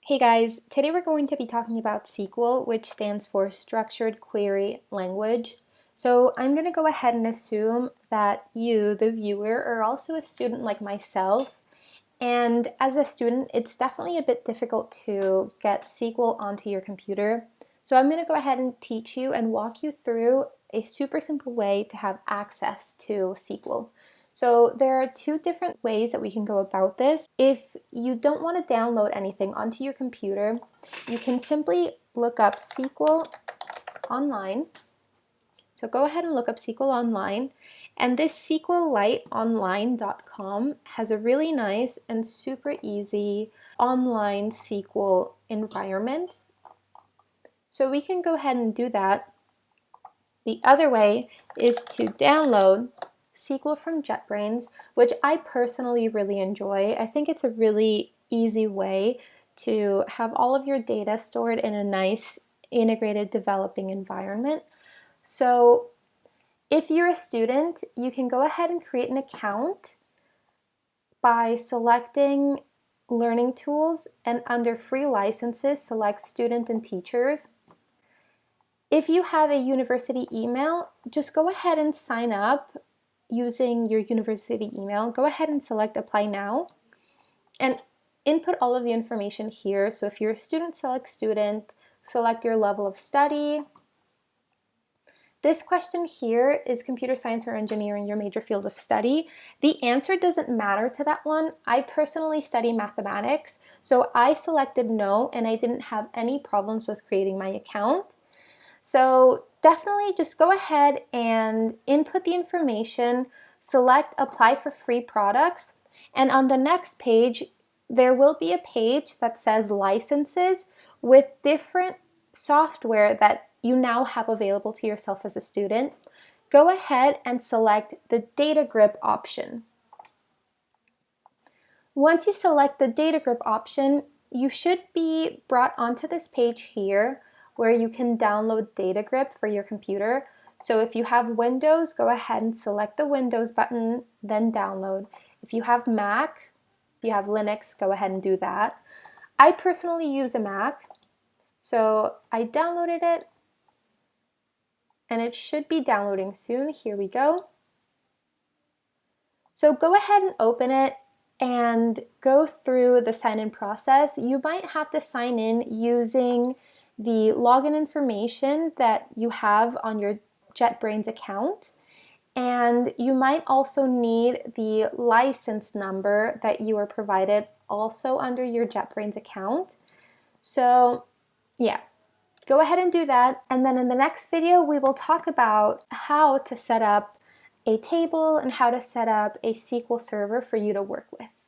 Hey guys, today we're going to be talking about SQL, which stands for Structured Query Language. So I'm going to go ahead and assume that you, the viewer, are also a student like myself. And as a student, it's definitely a bit difficult to get SQL onto your computer. So I'm going to go ahead and teach you and walk you through a super simple way to have access to SQL. So there are two different ways that we can go about this. If you don't want to download anything onto your computer, you can simply look up SQL online. So go ahead and look up SQL online. And this SQLiteonline.com has a really nice and super easy online SQL environment. So we can go ahead and do that. The other way is to download SQL from JetBrains, which I personally really enjoy. I think it's a really easy way to have all of your data stored in a nice integrated developing environment. So if you're a student, you can go ahead and create an account by selecting Learning Tools, and under Free Licenses, select Student and Teachers. If you have a university email, just go ahead and sign up using your university email. Go ahead and select Apply Now and input all of the information here. So if you're a student, select Student, select your level of study. This question here is computer science or engineering, your major field of study. The answer doesn't matter to that one. I personally study mathematics, so I selected no and I didn't have any problems with creating my account. So definitely just go ahead and input the information, select apply for free products, and on the next page, there will be a page that says licenses with different software that you now have available to yourself as a student. Go ahead and select the data grip option. Once you select the data grip option, you should be brought onto this page here where you can download data grip for your computer. So if you have Windows, go ahead and select the Windows button, then download. If you have Mac, if you have Linux, go ahead and do that. I personally use a Mac, so I downloaded it and it should be downloading soon. Here we go. So go ahead and open it and go through the sign-in process. You might have to sign in using the login information that you have on your JetBrains account, and you might also need the license number that you were provided also under your JetBrains account. So yeah, go ahead and do that, and then in the next video we will talk about how to set up a table and how to set up a SQL server for you to work with.